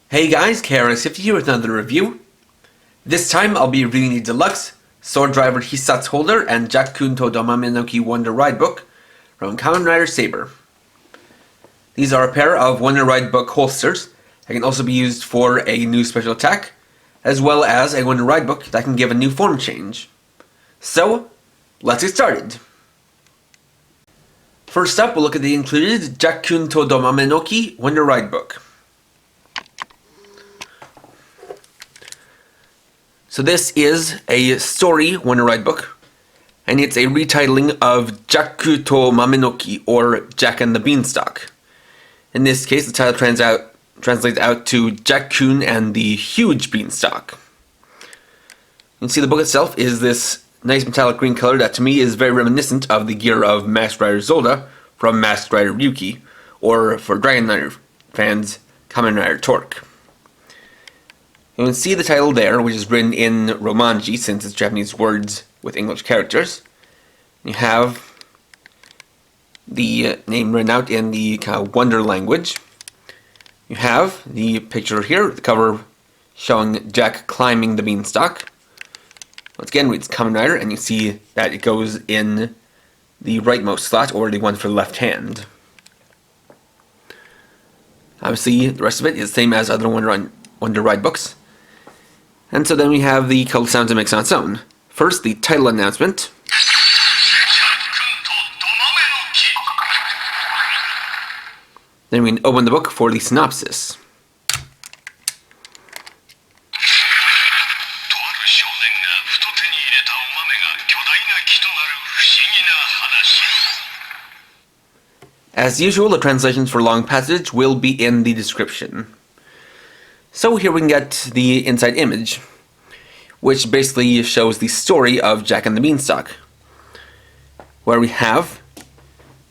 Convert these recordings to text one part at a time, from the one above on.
Hey guys, KRS50 here with another review. This time I'll be reading the deluxe SworDriver Hissatsu holder and Jackun to Domamenoki Wonder Ride book from Kamen Rider Saber. These are a pair of Wonder Ride book holsters that can also be used for a new special attack, as well as a Wonder Ride book that can give a new form change. So, let's get started. First up, we'll look at the included Jackun to Domamenoki Wonder Ride book. So this is a story Wonder Ride book, and it's a retitling of Jackun to Mamenoki, or Jack and the Beanstalk. In this case, the title translates out to Jackun and the Huge Beanstalk. You can see the book itself is this nice metallic green color that to me is very reminiscent of the gear of Masked Rider Zelda from Masked Rider Ryuki, or for Dragon Rider fans, Kamen Rider Torque. You can see the title there, which is written in Romanji, since it's Japanese words with English characters. You have the name written out in the kind of Wonder language. You have the picture here, the cover showing Jack climbing the beanstalk. Once again, reads Kamen Rider, and you see that it goes in the rightmost slot, or the one for the left hand. Obviously, the rest of it is the same as other Wonder Ride books. And so then we have the couple sounds it makes on its own. First, the title announcement. Then we can open the book for the synopsis. As usual, the translations for long passage will be in the description. So here we can get the inside image, which basically shows the story of Jack and the Beanstalk, where we have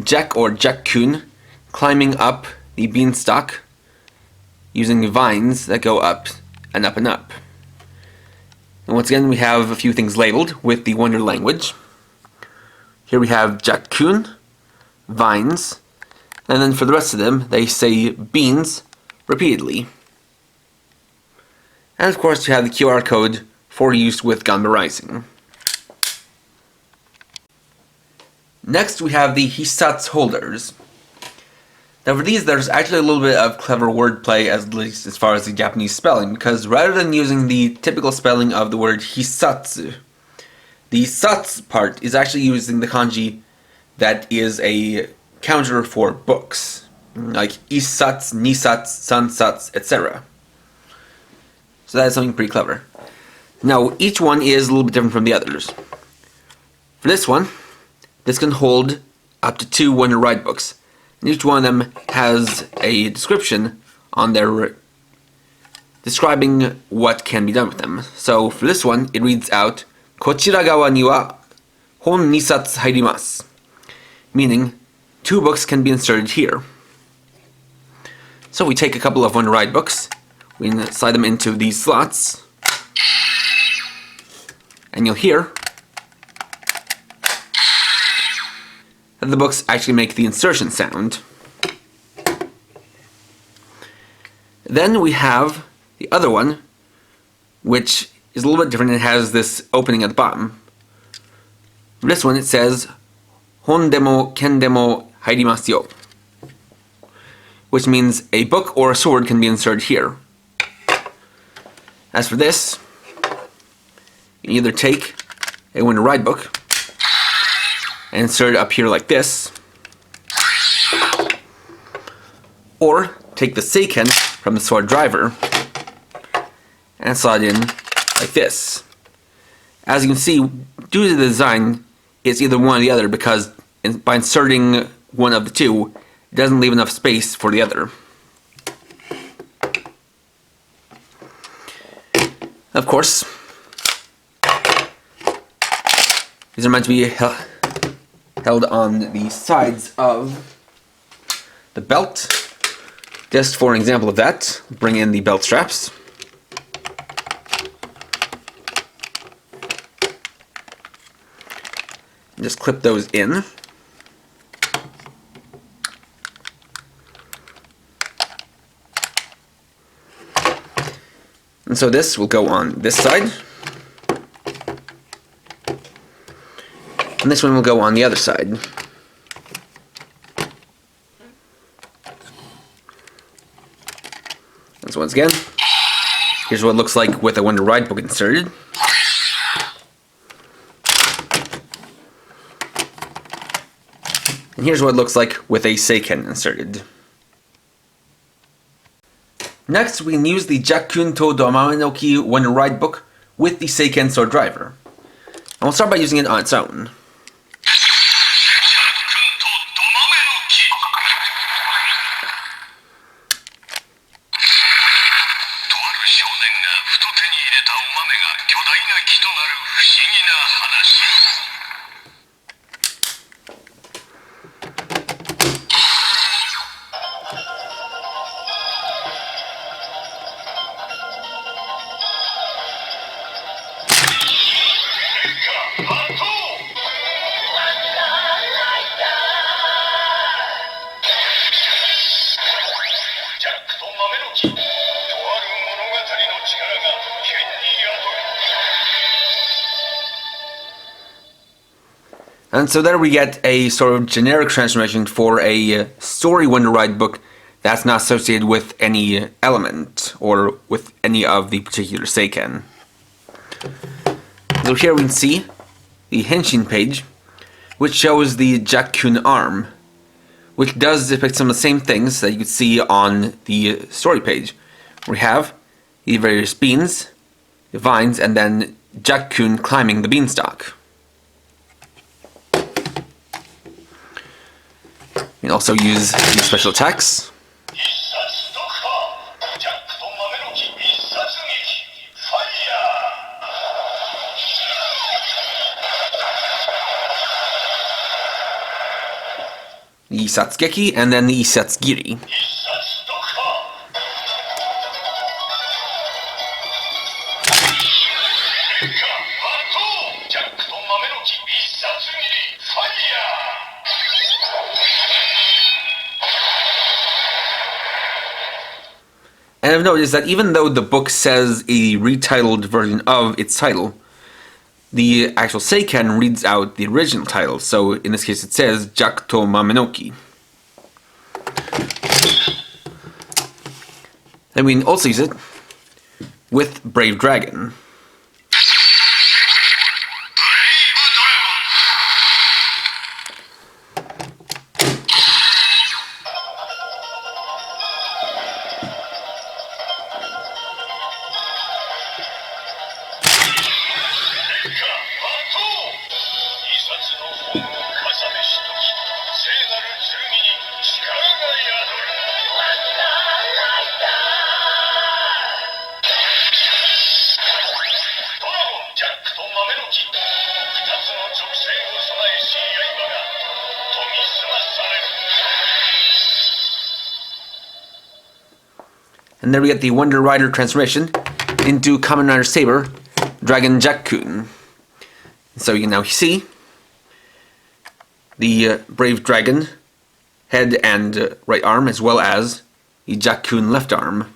Jack, or Jackun, climbing up the beanstalk using vines that go up and up and up. And once again, we have a few things labeled with the Wonder language. Here we have Jackun, vines, and then for the rest of them, they say beans repeatedly. And of course, you have the QR code for use with Ganba Rising. Next, we have the Hissatsu holders. Now for these, there's actually a little bit of clever wordplay, at least as far as the Japanese spelling, because rather than using the typical spelling of the word Hissatsu, the Satsu part is actually using the kanji that is a counter for books, like Issatsu, Nisatsu, Sansatsu, etc. So that is something pretty clever. Now, each one is a little bit different from the others. For this one, this can hold up to 2 Wonder Ride books. And each one of them has a description on there describing what can be done with them. So for this one, it reads out, Kochira gawa ni wa hon nisatsu hairimasu, meaning 2 books can be inserted here. So we take a couple of Wonder Ride books, we can slide them into these slots, and you'll hear that the books actually make the insertion sound. Then we have the other one, which is a little bit different. It has this opening at the bottom. For this one, it says, Hon demo ken demo hairimasu yo, which means a book or a sword can be inserted here. As for this, you can either take a Wonder Ride book and insert it up here like this, or take the Seiken from the SworDriver and slide it in like this. As you can see, due to the design, it's either one or the other, because by inserting one of the 2, it doesn't leave enough space for the other. Of course, these are meant to be held on the sides of the belt. Just for an example of that, bring in the belt straps. Just clip those in. And so this will go on this side. And this one will go on the other side. And so once again, here's what it looks like with a Wonder Ride book inserted. And here's what it looks like with a Seiken inserted. Next, we can use the Jackun to Domamenoki Wonder Ride book with the Seiken SworDriver. And we'll start by using it on its own. And so there we get a sort of generic transformation for a story Wonder Ride book that's not associated with any element or with any of the particular Seiken. So here we can see the Henshin page, which shows the Jackun arm, which does depict some of the same things that you could see on the story page. We have the various beans, the vines, and then Jackun climbing the beanstalk. You can also use these special attacks. Hissatsu Dokuha, Mamenoki, The Hissatsu Geki and then the Hissatsu Giri. Hissatsu Dokuha. Rekka Iai, Jackun Mamenoki, Hissatsu Dokuha, And I've noticed that even though the book says a retitled version of its title, the actual Seiken reads out the original title. So in this case it says Jackun Mamenoki. And we can also use it with Brave Dragon. And there we get the Wonder Rider transformation into Kamen Rider Saber, Dragon Jackun. So you can now see the Brave Dragon head and right arm, as well as the Jackun left arm.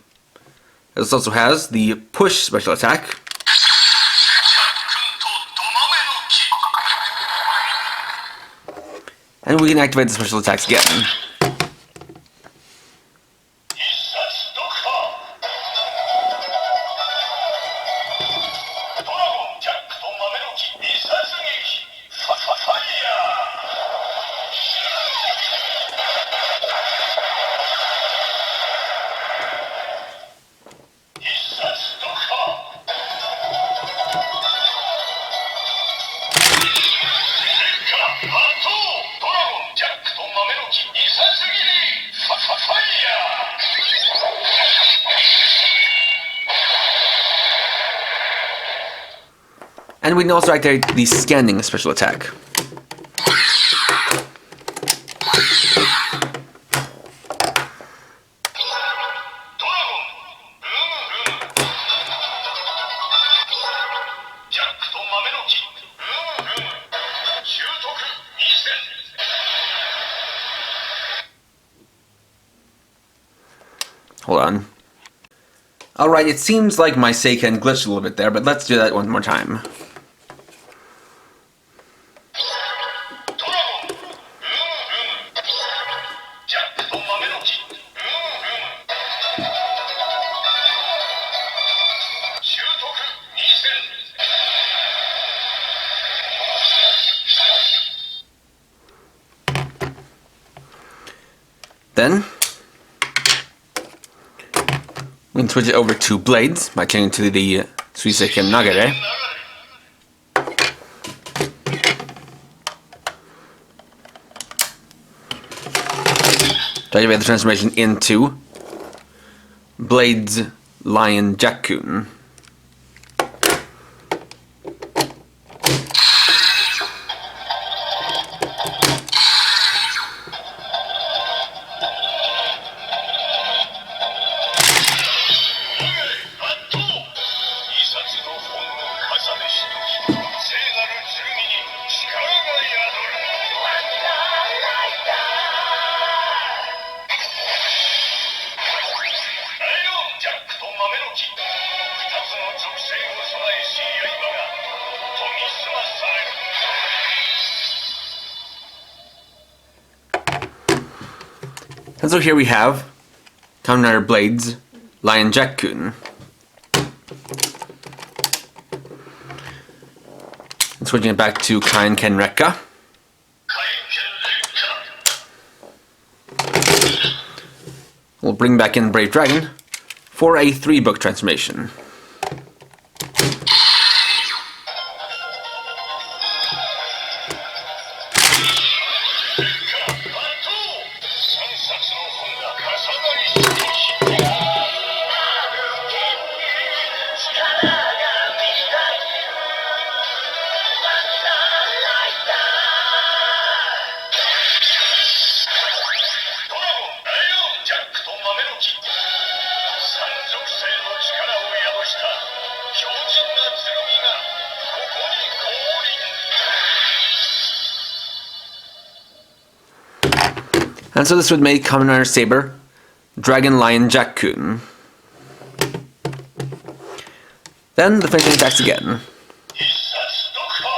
This also has the push special attack. And we can activate the special attacks again. And we can also activate the scanning special attack. Hold on. Alright, it seems like my Seiken glitched a little bit there, but let's do that one more time. Then we can switch it over to blades by changing to the Suiseiken Nagare. To activate the transformation into Blades Lion Jackun. And so here we have Kamen Rider Blades Lion Jackun. And switching it back to Kain Ken Rekka. We'll bring back in Brave Dragon for a 3-book transformation. And so this would make Kamen Rider Saber Dragon Lion Jackun. Then the finishing attacks again. Hissatsu Dokuha,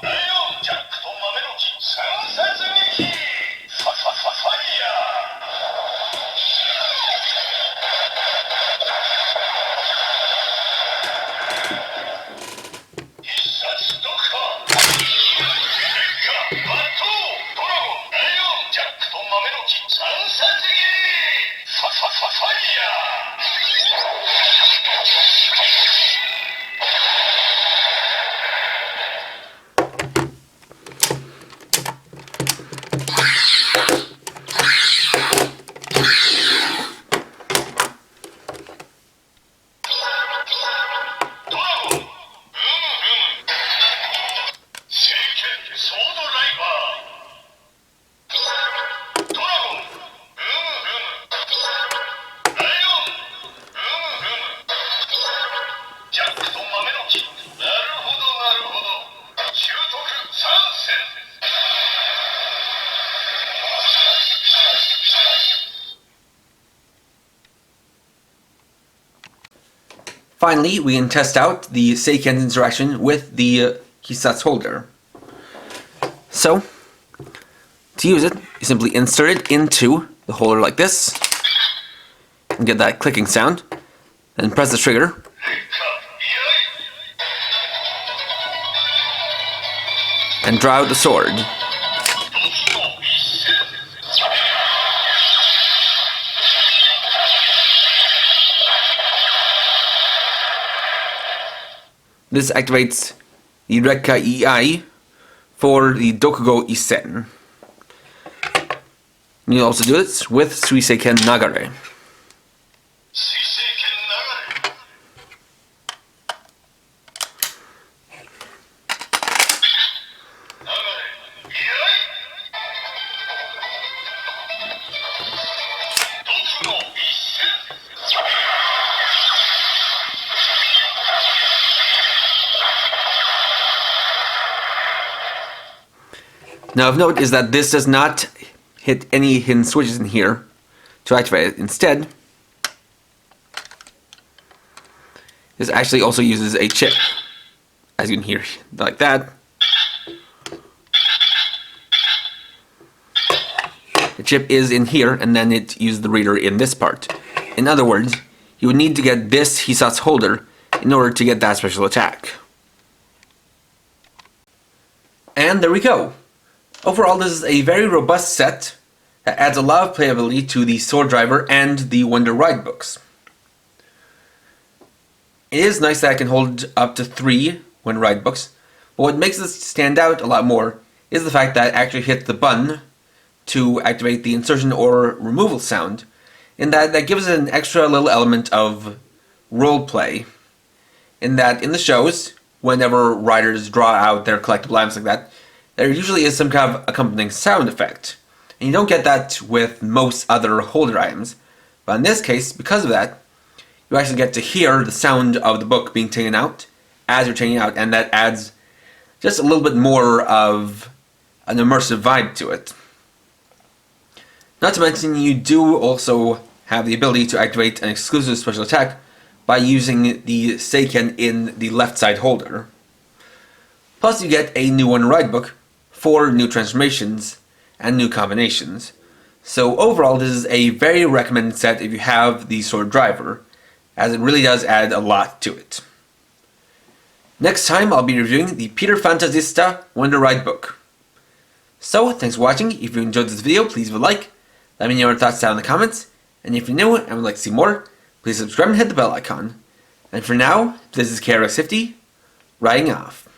Lion Jackun Mamenoki, Geki, Fire! Hissatsu Dokuha, Rekka Iai, Lion Jackun Mamenoki, Fire! Finally, we can test out the Seiken's interaction with the Hissatsu holder. So, to use it, you simply insert it into the holder like this, and get that clicking sound, then press the trigger, and draw out the sword. This activates the Rekka Iai for the Dokugo Issen. You also do this with Suiseiken Nagare. Now of note is that this does not hit any hidden switches in here to activate it. Instead, This actually also uses a chip, as you can hear, like that. The chip is in here, and then it uses the reader in this part. In other words, you would need to get this Hissatsu holder in order to get that special attack. And there we go. Overall, this is a very robust set that adds a lot of playability to the SworDriver and the Wonder Ride books. It is nice that I can hold up to 3 Wonder Ride books, but what makes this stand out a lot more is the fact that it actually hits the button to activate the insertion or removal sound, in that gives it an extra little element of roleplay. In that in the shows, whenever riders draw out their collectible items like that, there usually is some kind of accompanying sound effect. And you don't get that with most other holder items. But in this case, because of that, you actually get to hear the sound of the book being taken out as you're taking it out, and that adds just a little bit more of an immersive vibe to it. Not to mention, you do also have the ability to activate an exclusive special attack by using the Seiken in the left side holder. Plus you get a new Wonder Ride book, 4 new transformations, and new combinations. So overall, this is a very recommended set if you have the SworDriver, as it really does add a lot to it. Next time I'll be reviewing the Peter Fantasista Wonder Ride book. So, thanks for watching. If you enjoyed this video, please leave a like. Let me know your thoughts down in the comments. And if you're new and would like to see more, please subscribe and hit the bell icon. And for now, this is KRX50, riding off.